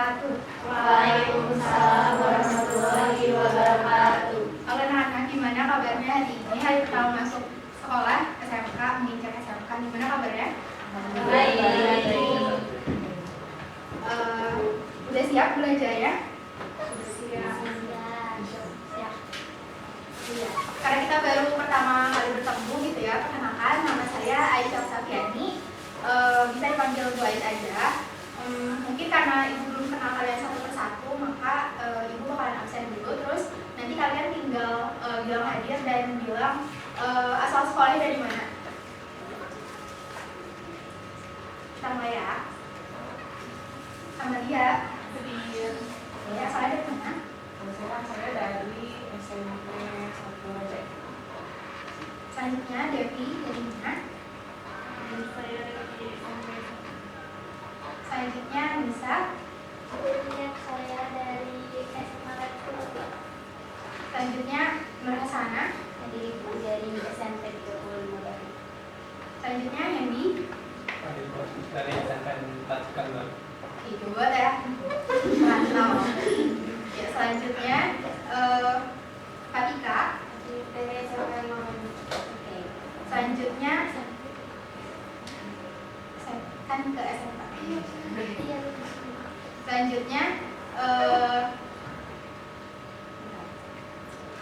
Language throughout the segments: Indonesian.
wabarakatuh. Waalaikumsalam warahmatullahi wabarakatuh. Halo anak-anak, gimana kabarnya hari ini? Hari pertama masuk sekolah SMK, menginjak SMK. Gimana kabarnya? Baik. Udah siap belajar ya? Siap. Karena kita baru pertama kali bertemu gitu ya, perkenalkan, nama saya Aisyah Safiani. Bisa dipanggil Bu Ais aja. Mungkin karena ibu belum kenal kalian satu persatu, maka ibu bakalan absen dulu. Terus nanti kalian tinggal bilang hadir dan bilang asal sekolahnya dari mana. Kita mulai ya. Sama dia. Ya, asalnya dari mana? Saya dari SMP 1 aja. Selanjutnya Devi dari mana? Saya dari SMP. Selanjutnya Nisa. Saya dari SMA Lektur. Selanjutnya Nur Hasana. Dari SMP 35 Bali. Selanjutnya Hendi. Dari SMP 4 Sukarno. Itu buat ya. Mantap. Ya, selanjutnya Fatika. Dari SMP 5. Oke. Selanjutnya kan ke SMK. Selanjutnya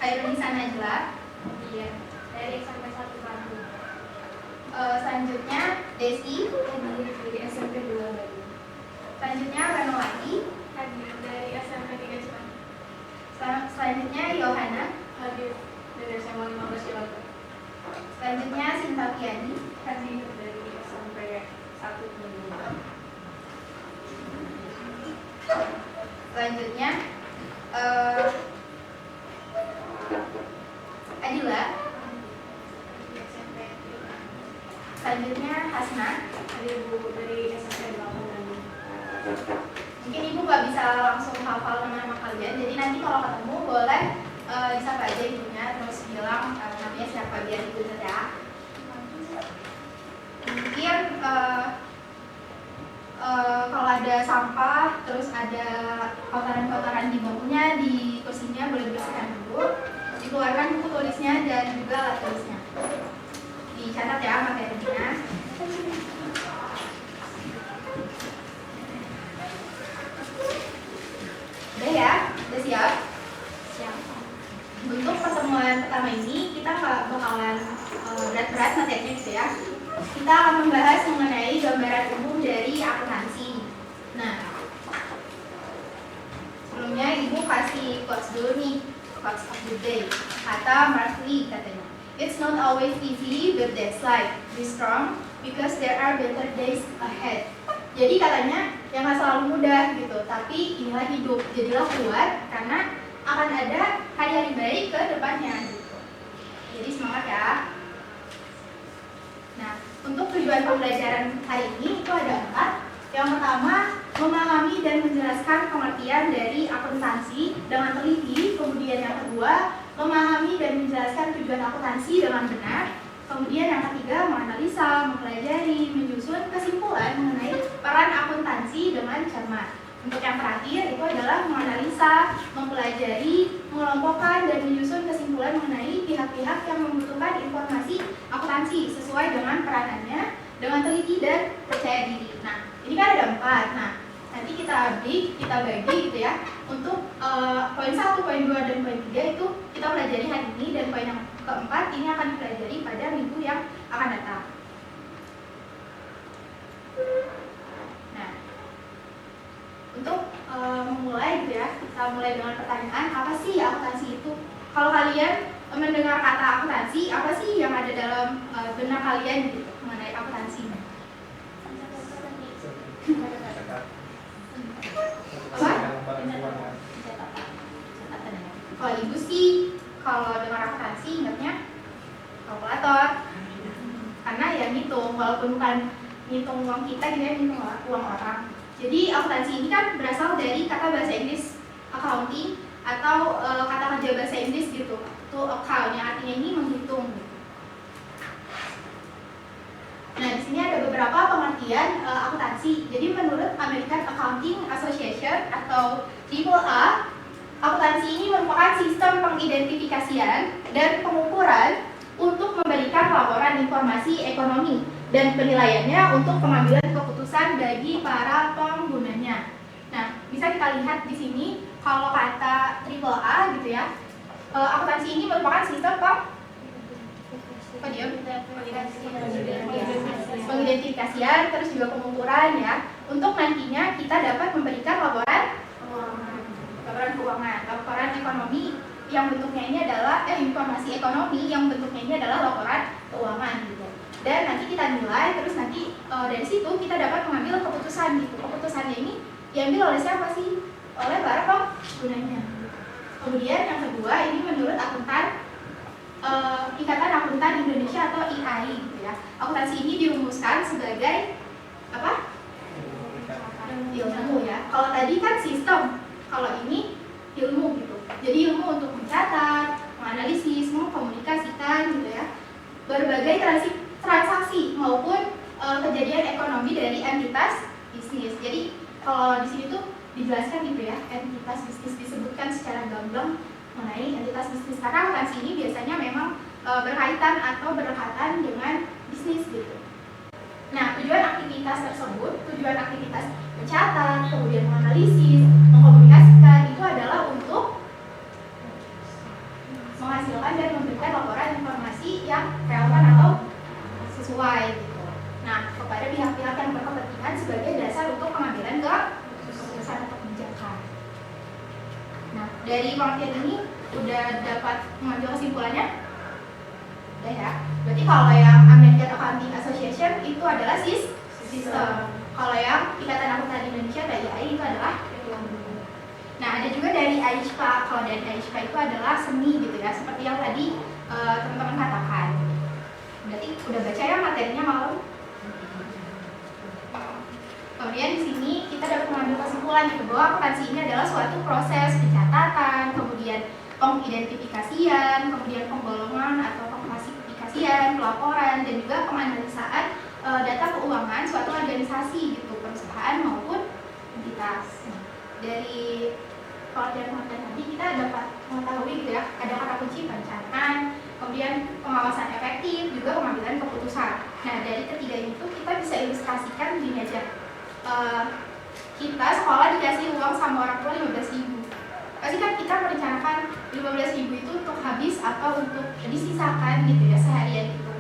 Khairunisa Najla. Iya. Dari SMP 1 Bandung. Selanjutnya Desi. Dari SMP 2 Bali. Selanjutnya Ranowati. Hadir dari SMP 3 Cipanas. Selanjutnya Yohana. Hadir dari SMA 15 Cilacap. Selanjutnya Sinta Fiani. Hadir dari SMP 1 Bandung. Selanjutnya Adila. SMP 5. Selanjutnya Hasna. Hadir Bu dari SMP 8 Bandung. Mungkin ibu nggak bisa langsung hafal nama kalian, jadi nanti kalau ketemu boleh disapa aja ibunya, terus bilang namanya siapa biar ibu ingat ya. Mungkin kalau ada sampah, terus ada kotoran-kotoran di bangkunya, di kursinya boleh dibersihkan dulu, dikeluarkan buku tulisnya dan juga alat tulisnya. Dicatat ya materinya. Udah ya? Udah siap? Siap. Untuk pertemuan pertama ini kita nggak bakalan berat-berat materinya gitu ya. Kita akan membahas mengenai gambaran umum dari akuntansi. Nah, sebelumnya ibu kasih quotes dulu nih, quotes of the day kata Mark Lee katanya. It's not always easy with that slide. Be strong because there are better days ahead. Jadi katanya yang nggak selalu mudah gitu, tapi inilah hidup. Jadilah kuat karena akan ada hari-hari baik ke depannya gitu. Jadi semangat ya. Nah, untuk tujuan pembelajaran hari ini itu ada 4. Yang pertama, memahami dan menjelaskan pengertian dari akuntansi dengan teliti. Kemudian yang kedua, memahami dan menjelaskan tujuan akuntansi dengan benar. Kemudian yang ketiga, menganalisa, mempelajari, menyusun kesimpulan mengenai peran akuntansi dengan cermat. Untuk yang terakhir itu adalah menganalisa, mempelajari, mengelompokkan, dan menyusun kesimpulan mengenai pihak-pihak yang membutuhkan informasi akuntansi sesuai dengan peranannya, dengan teliti dan percaya diri. Nah, ini kan ada 4. Nah, nanti kita bagi gitu ya. Untuk poin 1, poin 2, dan poin 3 itu kita pelajari hari ini, dan poin yang keempat ini akan dipelajari pada minggu yang akan datang. Nah, untuk memulai gitu ya, kita mulai dengan pertanyaan, apa sih akuntansi itu? Kalau kalian mendengar kata akuntansi, apa sih yang ada dalam benak kalian gitu mengenai akuntansi? Apa? Kalau ibu sih, kalau dengar akuntansi ingatnya kalkulator, karena ya ngitung, walaupun bukan ngitung uang kita gitu ya, ngitung uang orang. Jadi akuntansi ini kan berasal dari kata bahasa Inggris accounting atau kata kerja bahasa Inggris gitu, to account, yang artinya ini menghitung gitu. Nah, di di sini ada beberapa pengertian akuntansi. Jadi menurut American Accounting Association atau AAA, akuntansi ini merupakan sistem pengidentifikasian dan pengukuran untuk memberikan laporan informasi ekonomi dan penilaiannya untuk pengambilan keputusan bagi para penggunanya. Nah, bisa kita lihat di sini kalau kata AAA gitu ya, akuntansi ini merupakan sistem pengidentifikasian, terus juga pengukuran ya, untuk nantinya kita dapat memberikan laporan keuangan, laporan ekonomi yang bentuknya ini adalah informasi ekonomi yang bentuknya ini adalah laporan keuangan gitu. Dan nanti kita nilai, terus nanti dari situ kita dapat mengambil keputusan gitu. Keputusannya ini diambil oleh siapa sih? Oleh para penggunanya. Kemudian yang kedua ini menurut Ikatan Akuntan Indonesia atau IAI gitu ya. Akuntansi ini dirumuskan sebagai apa? Ilmu ya. Kalau tadi kan sistem, kalau ini ilmu gitu. Jadi ilmu untuk mencatat, menganalisis, mengkomunikasikan gitu ya, berbagai transaksi maupun kejadian ekonomi dari entitas bisnis. Jadi kalau di sini tuh dijelaskan gitu ya, entitas bisnis disebutkan secara gamblang mengenai entitas bisnis, karena akuntansi ini biasanya memang berkaitan atau berdekatan dengan bisnis gitu. Nah, tujuan aktivitas tersebut, tujuan aktivitas mencatat, kemudian menganalisis, mengkomunikasikan itu adalah untuk menghasilkan dan memberikan laporan informasi yang relevan atau sesuai gitu. Nah, kepada pihak-pihak yang berkepentingan sebagai dasar untuk pengambilan keputusan atau kebijakan. Nah, dari pengertian ini udah dapat mengambil kesimpulannya? Udah ya. Berarti kalau yang American Accounting Association itu adalah sistem. Kalau yang Ikatan Akuntan Indonesia atau IAI itu adalah ilmu. Nah, ada juga dari AISPA. Kalau dari AISPA itu adalah seni gitu ya, seperti yang tadi teman-teman katakan. Berarti udah baca ya materinya malam? Kemudian di sini kita dapat mengambil kesimpulan gitu bahwa akuntansi ini adalah suatu proses pencatatan, kemudian pengidentifikasian, kemudian penggolongan atau pengklasifikasian, pelaporan, dan juga penganalisaan data keuangan suatu organisasi gitu, perusahaan maupun entitas. Dari pengertian tadi kita dapat mengetahui gitu ya, ada kata kunci perencanaan, kemudian pengawasan efektif, juga pengambilan keputusan. Nah, dari ketiga itu kita bisa ilustrasikan gini aja. Kita sekolah dikasih uang sama orang tua 15.000. Pasti kan kita merencanakan 15.000 itu untuk habis atau untuk disisakan gitu ya seharian itu.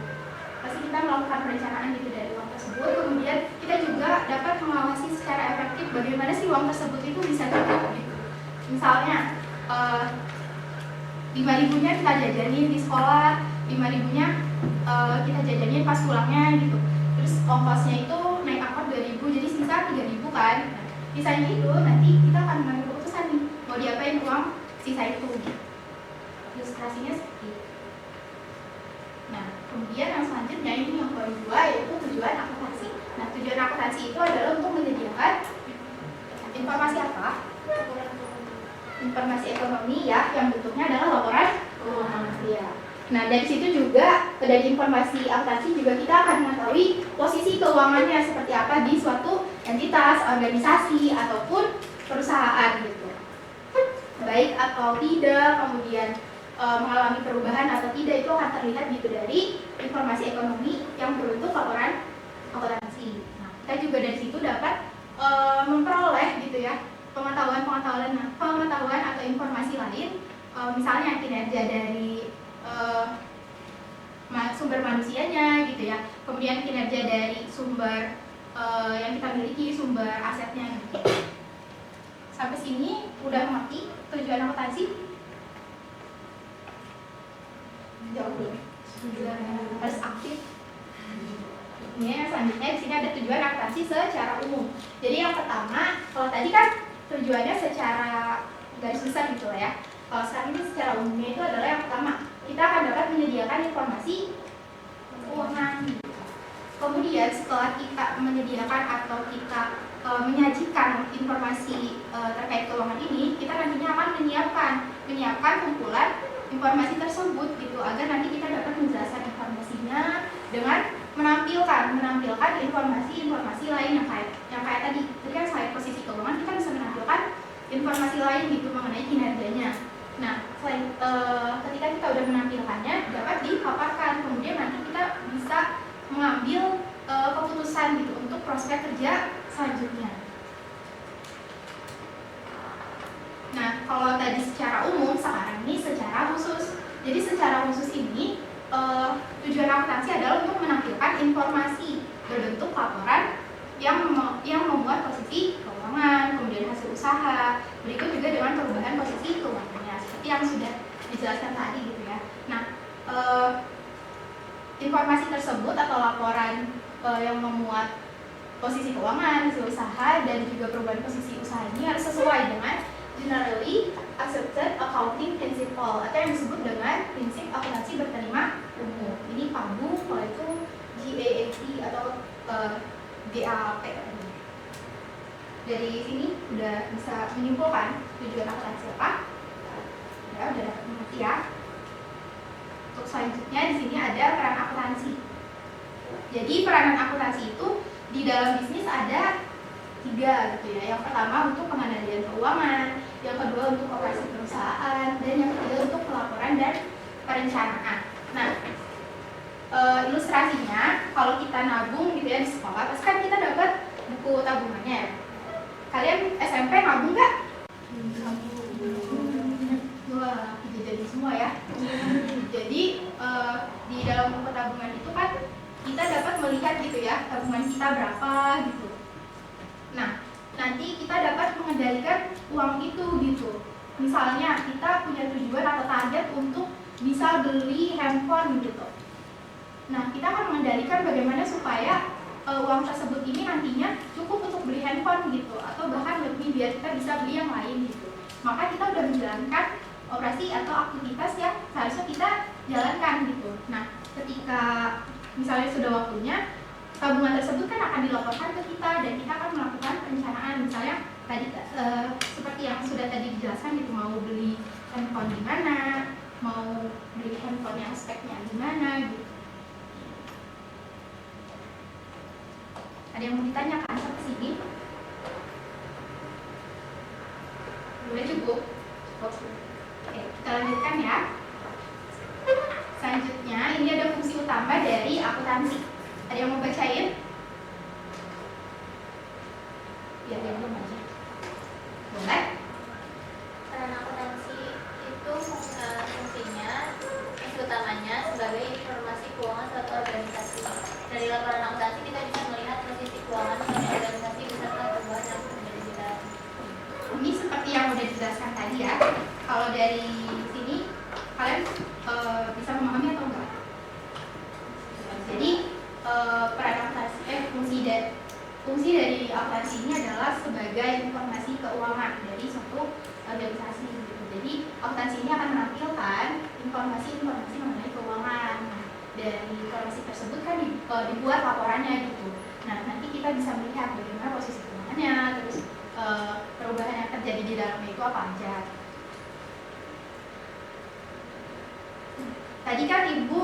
Pasti kita melakukan perencanaan gitu dari uang tersebut. Kemudian kita juga dapat mengawasi secara efektif bagaimana sih uang tersebut itu bisa cukup gitu. Misalnya 5.000-nya kita jajanin di sekolah, 5.000-nya kita jajanin pas pulangnya gitu. Terus ongkosnya itu naik angkot 2.000, jadi sisa 3.000 kan. Nah, sisanya itu nanti kita akan mengambil keputusan nih mau diapain uang sisa itu. Ilustrasinya seperti itu. Nah, kemudian yang selanjutnya ini yang poin 2 yaitu tujuan akuntansi. Nah, tujuan akuntansi itu adalah untuk menyediakan informasi apa? Informasi ekonomi ya, yang bentuknya adalah laporan keuangan ya. Nah, dari situ juga dari informasi akuntansi juga kita akan mengetahui posisi keuangannya seperti apa di suatu entitas, organisasi ataupun perusahaan gitu. Baik atau tidak, kemudian mengalami perubahan atau tidak itu akan terlihat gitu dari informasi ekonomi yang berbentuk laporan akuntansi. Nah, kita juga dari situ dapat memperoleh gitu ya pengetahuan atau informasi lain, misalnya kinerja dari sumber manusianya gitu ya, kemudian kinerja dari sumber yang kita miliki, sumber asetnya gitu. Sampai sini udah mengerti tujuan akuntansi? Jauh belum? Harus aktif. Ini yang selanjutnya di sini ada tujuan akuntansi secara umum. Jadi yang pertama, kalau tadi kan tujuannya secara garis besar gitu lah ya. Kalau sekarang ini secara umumnya itu adalah yang pertama, kita akan dapat menyediakan informasi keuangan. Kemudian setelah kita menyediakan atau kita menyajikan informasi terkait keuangan ini, kita nantinya akan menyiapkan kumpulan informasi tersebut gitu agar nanti kita dapat menjelaskan informasinya dengan menampilkan informasi lain yang kayak tadi kan selain posisi keuangan kita bisa menampilkan informasi lain gitu mengenai kinerjanya. Nah, selain ketika kita udah menampilkannya dapat dipaparkan, kemudian nanti kita bisa mengambil keputusan gitu untuk prospek kerja selanjutnya. Nah, kalau tadi secara umum, sekarang ini secara khusus. Jadi secara khusus ini tujuan akuntansi adalah untuk menampilkan informasi berbentuk laporan yang memuat posisi keuangan, kemudian hasil usaha, berikut juga dengan perubahan posisi keuangannya seperti yang sudah dijelaskan tadi gitu ya. Nah, informasi tersebut atau laporan yang memuat posisi keuangan, hasil usaha, dan juga perubahan posisi usaha ini harus sesuai dengan Generally Accepted Accounting Principle atau yang disebut dengan prinsip akuntansi berterima umum. Ini PABU, kalau itu GAAP atau GAAP. Dari sini udah bisa menyimpulkan tujuan akuntansi apa? Ya, udah dapat mengerti ya. Untuk selanjutnya di sini ada peran akuntansi. Jadi peranan akuntansi itu di dalam bisnis ada 3 gitu ya. Yang pertama untuk pengendalian keuangan, yang kedua untuk operasi perusahaan, dan yang ketiga untuk pelaporan dan perencanaan. Nah, ilustrasinya kalau kita nabung gitu ya di sekolah, pasti kan kita dapat buku tabungannya ya. Kalian SMP nabung nggak? Wah, jadi semua ya. Jadi di dalam buku tabungan itu kan kita dapat melihat gitu ya tabungan kita berapa gitu. Nah, nanti kita dapat mengendalikan uang itu gitu. Misalnya kita punya tujuan atau target untuk bisa beli handphone gitu. Nah, kita akan mengendalikan bagaimana supaya uang tersebut ini nantinya cukup untuk beli handphone gitu, atau bahkan lebih biar kita bisa beli yang lain gitu. Maka kita udah menjalankan operasi atau aktivitas yang seharusnya kita jalankan gitu. Nah, ketika misalnya sudah waktunya, tabungan tersebut kan akan dilaporkan ke kita dan kita akan melakukan perencanaan. Misalnya tadi seperti yang sudah tadi dijelaskan gitu, mau beli handphone di mana, mau beli handphone yang speknya gimana gitu. Ada yang mau ditanyakan sampai sini? Boleh cukup? Oke, kita lanjutkan ya. Selanjutnya ini ada fungsi utama dari akuntansi. Ada yang mau bacain? Ya, yang belum aja. Boleh? Peran akuntansi itu fungsinya, fungsi utamanya sebagai informasi keuangan suatu organisasi. Dari laporan akuntansi kita bisa melihat posisi keuangan suatu organisasi beserta perubahan yang terjadi di dalam. Ini seperti yang udah dijelaskan tadi ya. Kalau dari sini kalian bisa memahami atau enggak? Jadi peran akuntansi, fungsi dari akuntansi ini adalah sebagai informasi keuangan dari suatu organisasi gitu. Jadi akuntansi ini akan menampilkan informasi mengenai keuangan. Nah, dari informasi tersebut kan dibuat laporannya gitu. Nah, nanti kita bisa melihat bagaimana posisi keuangannya, terus perubahan yang terjadi di dalamnya itu apa aja. Tadi kan Ibu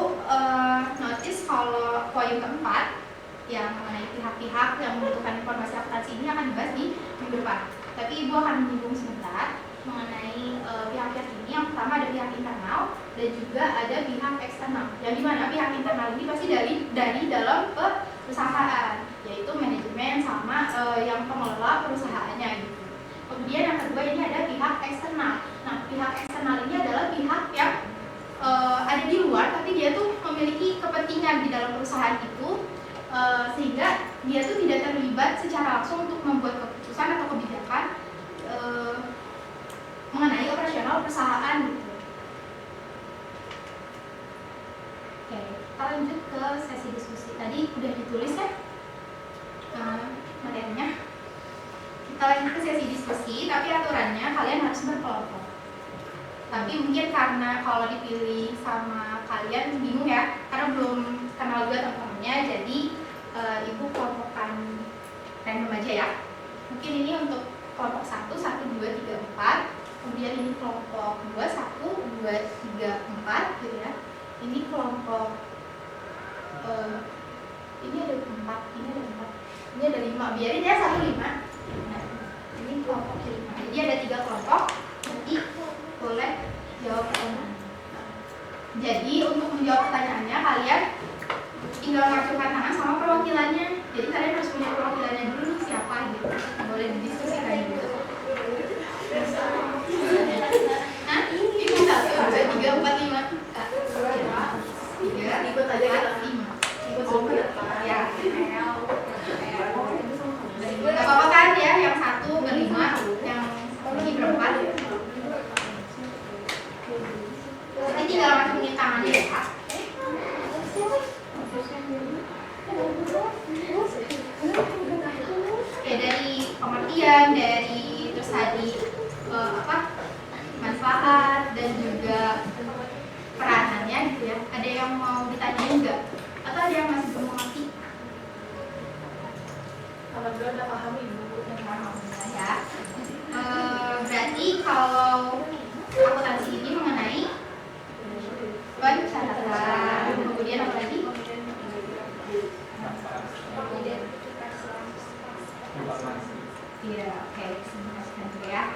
notice kalau poin keempat yang mengenai pihak-pihak yang membutuhkan informasi akuntansi ini akan dibahas di minggu depan. Tapi Ibu akan menyinggung sebentar mengenai pihak-pihak ini. Yang pertama ada pihak internal dan juga ada pihak eksternal. Yang dimana pihak internal ini pasti dari dalam perusahaan, yaitu manajemen sama yang pengelola perusahaannya gitu. Kemudian yang kedua ini ada pihak eksternal. Nah, pihak eksternal ini adalah pihak yang ada di luar tapi dia tuh memiliki kepentingan di dalam perusahaan itu, sehingga dia tuh tidak terlibat secara langsung untuk membuat keputusan atau kebijakan mengenai operasional perusahaan gitu. Oke, kita lanjut ke sesi diskusi. Tadi udah ditulis ya materinya. Kita lanjut ke sesi diskusi, tapi aturannya kalian harus berkelompok. Tapi mungkin karena kalau dipilih sama kalian bingung ya, karena belum kenal juga teman-temannya, jadi Ibu kelompokkan random aja ya. Mungkin ini untuk kelompok 1, 1, 2, 3, 4. Kemudian ini kelompok 2, 1, 2, 3, 4 gitu ya. Ini kelompok ini ada 4, ini ada 4, ini ada 5. Biarin ya 1 5. Nah, ini kelompok 5. Jadi ada 3 kelompok. Nanti boleh jawab pertanyaan. Jadi untuk menjawab pertanyaannya kalian tinggal ngacungkan tangan sama perwakilannya. Jadi kalian harus punya perwakilannya dulu nih siapa gitu. Boleh didiskusikan gitu. Hah? Ini 1, 2, 3, 4, 5. 3, ikut aja 5. Ikut semua. Ya. Gak apa-apa kan ya, yang 1 ber-5, yang ini ber-4. Nanti tinggal masukin tangannya ya. Ya dari pengertian, dari terus tadi manfaat dan juga peranannya gitu ya. Ada yang mau ditanyain nggak? Atau ada yang masih belum mengerti? Alhamdulillah udah paham ibu. Ya. Berarti kalau akuntansi ini mengenai pencatatan, kemudian apa lagi? Informasi. Iya, oke. Ya.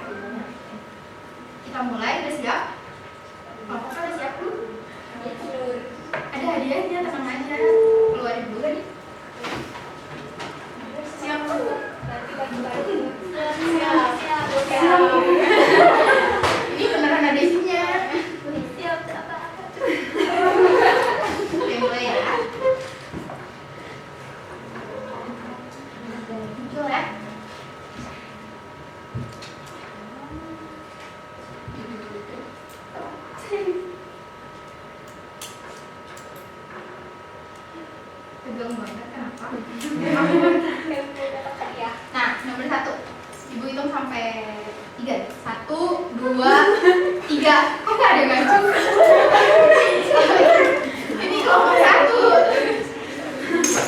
Kita mulai, udah siap? Kelompok udah siap belum? Ada hadiahnya, tenang aja. Keluarin dulu kan? Siap belum? Siap. Ini beneran ada isinya. Oke, mulai ya. Muncul ya. Tegang banget, kenapa? Nah, nomor 1. Ibu hitung sampai 3. 1, 2, 3. Kok nggak ada ngacu? Ini kelompok 1.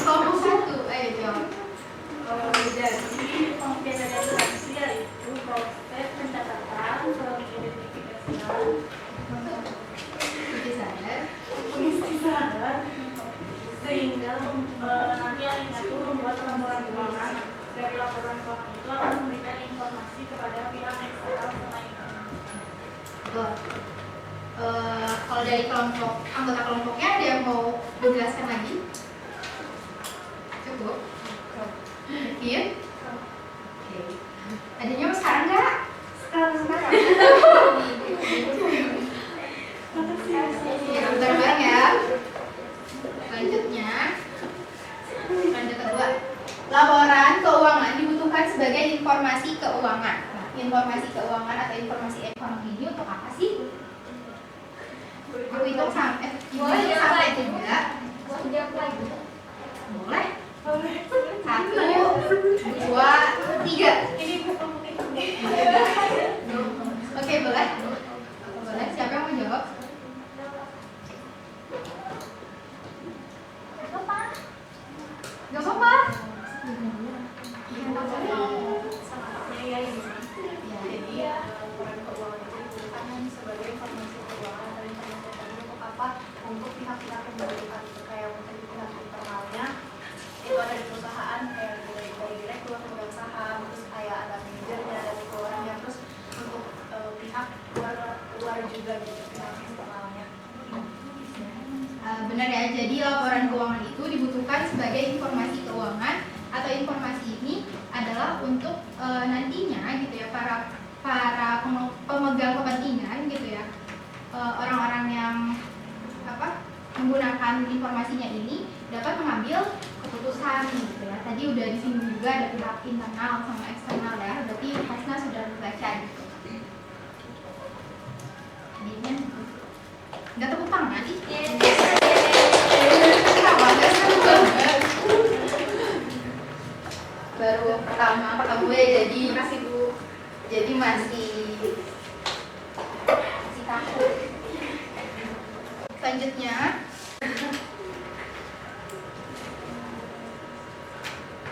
Kelompok 1. Ayo jawab. Jadi pengidentifikasi yaitu proses pencatatan, pengidentifikasian, pengistisahan, sehingga nanti yang itu membuat laporan keuangan. Dari laporan keuangan itu akan memberikan informasi kepada pihak eksternal selain Betul. Kalau dari kelompok anggota kelompoknya ada yang mau menjelaskan lagi? Cukup. Yakin? Oke. Adanya mau sekarang nggak? Sekarang. Ya, bentar bang ya. Lanjutnya. Lanjut kedua. Laporan keuangan dibutuhkan sebagai informasi keuangan. Nah, informasi keuangan atau informasi ekonomi ini untuk apa sih? Aku hitung sampai 3. Boleh? 1, 2, 3. Oke, boleh? Boleh, siapa yang mau jawab? Gak apa-apa. Jadi laporan keuangan itu dibutuhkan sebagai informasi keuangan dari pemerintah untuk apa? Untuk pihak-pihak yang membutuhkan kayak mungkin pihak internalnya itu ada di perusahaan kayak dari direktur pemegang saham, terus kayak ada manajernya, ada keluarnya, terus untuk pihak luar juga gitu pihak internalnya. Benar ya, jadi laporan keuangan itu dibutuhkan sebagai informasi keuangan atau informasi ini adalah untuk nantinya gitu ya para pemegang kepentingan gitu ya, orang-orang yang menggunakan informasinya ini dapat mengambil keputusan gitu ya. Tadi udah di sini juga ada pihak internal sama eksternal ya, berarti Hasna sudah membaca gitu. Jadinya nggak tepuk tangan ih. Baru pertama gue jadi masih kaku. Selanjutnya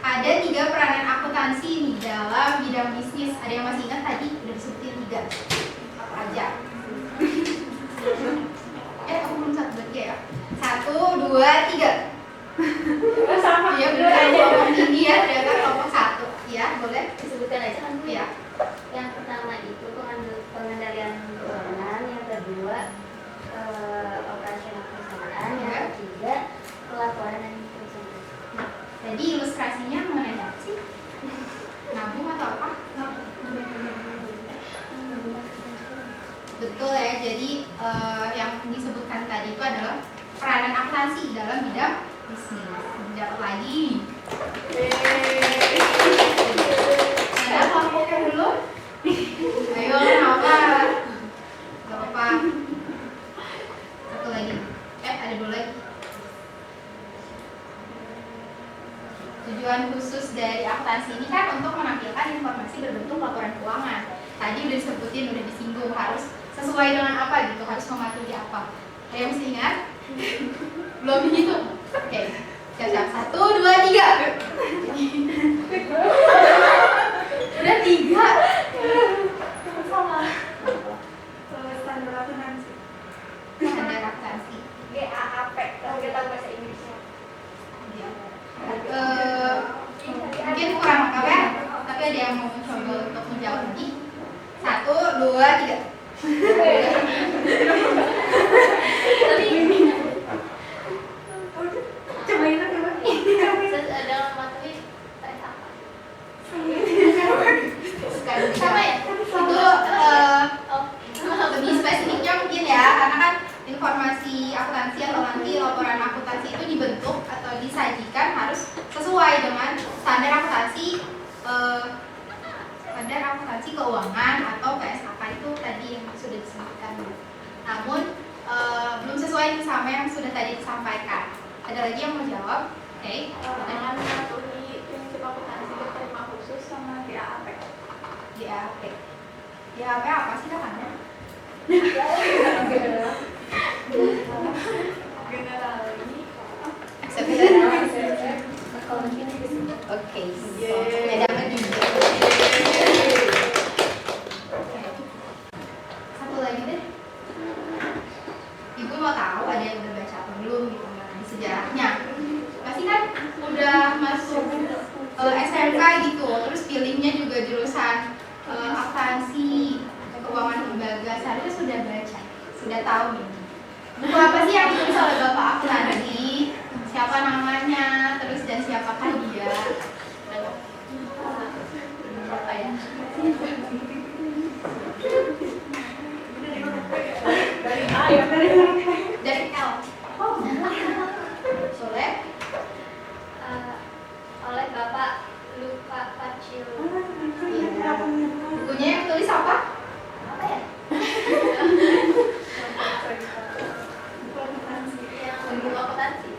ada 3 peranan akuntansi nih dalam bidang bisnis. Ada yang masih ingat tadi udah disebutin 3 apa aja? Aku belum 1 berarti ya. 1, 2, 3. Sama. Iya benar. Kelompok ini ya, ternyata kelompok 1. Ya, boleh. Disebutkan aja kan Bu. Iya. Yang pertama itu pengendalian keuangan, yang kedua operasional perusahaan, yang ketiga pelaporan dan perusahaan. Jadi ilustrasinya mengenai apa sih? Nabung atau apa? Betul ya, jadi yang disebutkan tadi itu adalah peranan akuntansi dalam bidang bisnis. Dapat lagi. Ada kelompoknya dulu? Ayo, kenapa? Gak apa-apa. Satu lagi. Ada dua lagi. Tujuan khusus dari akuntansi ini kan untuk menampilkan informasi berbentuk laporan keuangan. Tadi udah disebutin, udah disinggung, harus sesuai dengan apa gitu, harus mematuhi apa. Ada yang masih ingat? Belum dihitung? Oke, siap-siap. 1, 2, 3. Udah 3. Sama. Standar akuntansi. Standar akuntansi. GAAP. Kalau kita tahu bahasa Inggrisnya. Mungkin kurang lengkap ya, tapi ada yang mau mencoba untuk menjawab lagi. 1, 2, 3. Tapi Cobain aja coba. dalam mematuhi tes apa? Sama ya? Itu lebih spesifiknya mungkin ya, karena kan informasi akuntansi atau nanti laporan akuntansi itu dibentuk atau disajikan harus sesuai dengan standar akuntansi keuangan atau PSAK itu tadi yang sudah disebutkan. Namun belum sesuai sama yang sudah tadi disampaikan. Ada lagi yang mau jawab? Oke. Dengan mematuhi prinsip akuntansi berterima khusus sama GAAP. GAP. GAP apa sih katanya? Generali. Oke. Ya dapat juga. Satu lagi deh. Ibu mau tahu ada yang udah baca apa belum gitu mengenai sejarahnya. Pasti kan udah masuk SMK gitu, terus pilihnya juga jurusan akuntansi, keuangan lembaga, seharusnya sudah baca, sudah tahu nih. Buku apa sih yang ditulis oleh Bapak Akuntansi? Siapa namanya, terus dan siapakah dia? Apa ya? Dari A ya, dari L. Oh, boleh? Oleh Bapak Luka Pacil. Bukunya yang tulis apa? Apa ya? Yang akuntansi.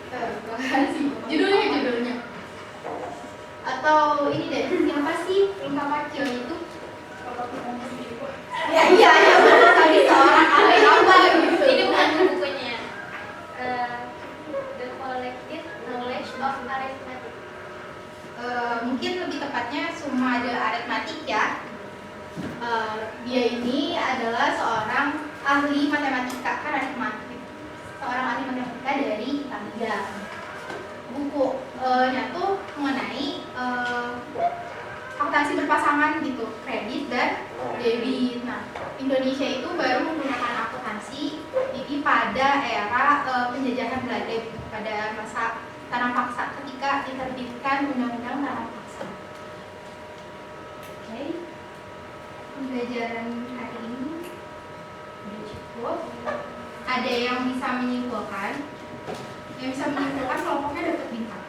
Judulnya. Atau ini deh, siapa sih Luka Pacil itu? Ya iya benar tadi seorang ahli apa gitu. Ini bukan bukunya. The Collected Knowledge of Arithmetic. Mungkin lebih tepatnya Summa Arithmetic ya. Dia ini adalah seorang ahli matematika, kan aritmatik. Seorang ahli matematika dari Italia. Bukunya tuh mengenai akuntansi berpasangan gitu, kredit dan debit. Nah, Indonesia itu baru menggunakan akuntansi ini pada era penjajahan Belanda gitu, pada masa tanam paksa ketika diterbitkan Undang-Undang Tanam Paksa. Oke, pembelajaran hari ini sudah cukup. Ada yang bisa menyimpulkan? Yang bisa menyimpulkan kelompoknya dapat bintang.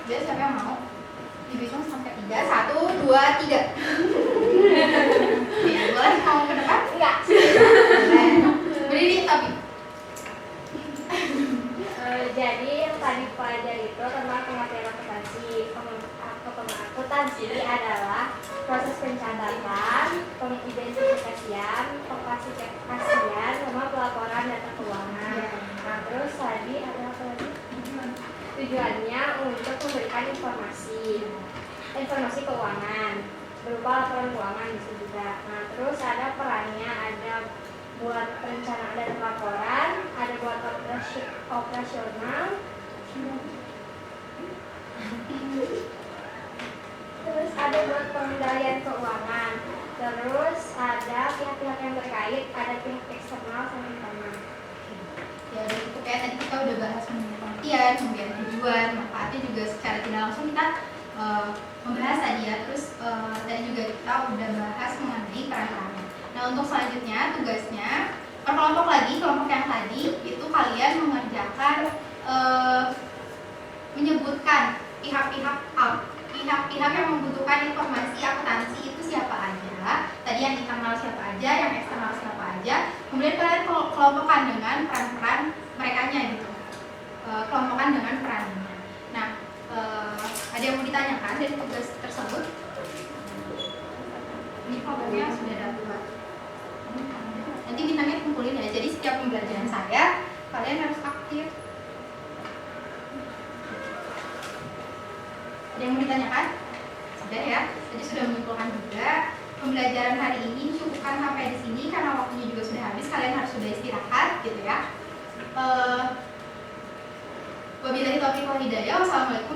Ya, siapa yang mau? Dihitung sampai 3. 1, 2, 3. Boleh mau ke depan? Enggak. Boleh. Berdiri tapi. Jadi yang tadi pelajari itu tentang pengertian akuntansi. Akuntansi adalah proses pencatatan, pengidentifikasian, pengklasifikasian, sama pelaporan data keuangan. Nah, terus tadi ada apa lagi? Tujuannya untuk memberikan informasi keuangan berupa laporan keuangan bisa juga. Nah, terus ada perannya, ada buat perencanaan dan laporan, ada buat operasional, terus ada buat pengendalian keuangan, terus ada pihak-pihak yang terkait, ada pihak eksternal sama internal. Ya udah itu kayak tadi kita udah bahas mengenai pengertian, kemudian tujuan, manfaatnya juga secara tidak langsung kita membahas tadi ya. Terus tadi juga kita udah bahas mengenai peran-perannya. Nah untuk selanjutnya tugasnya per kelompok lagi, kelompok yang tadi itu kalian mengerjakan menyebutkan pihak-pihak yang membutuhkan informasi akuntansi itu siapa aja. Tadi yang internal siapa aja, yang eksternal siapa aja. Kemudian kalian kelompokkan dengan peran-peran merekanya gitu. Kelompokan dengan perannya. Nah, ada yang mau ditanyakan dari tugas tersebut? Ini programnya sudah dapat. Nanti bintangnya kumpulin ya. Jadi setiap pembelajaran saya kalian harus aktif. Ada yang mau ditanyakan? Sudah ya. Jadi sudah menyimpulkan juga pembelajaran hari ini cukupkan sampai di sini karena waktunya juga sudah habis. Kalian harus sudah istirahat gitu ya. Wabillahi taufiq wal hidayah. Wassalamualaikum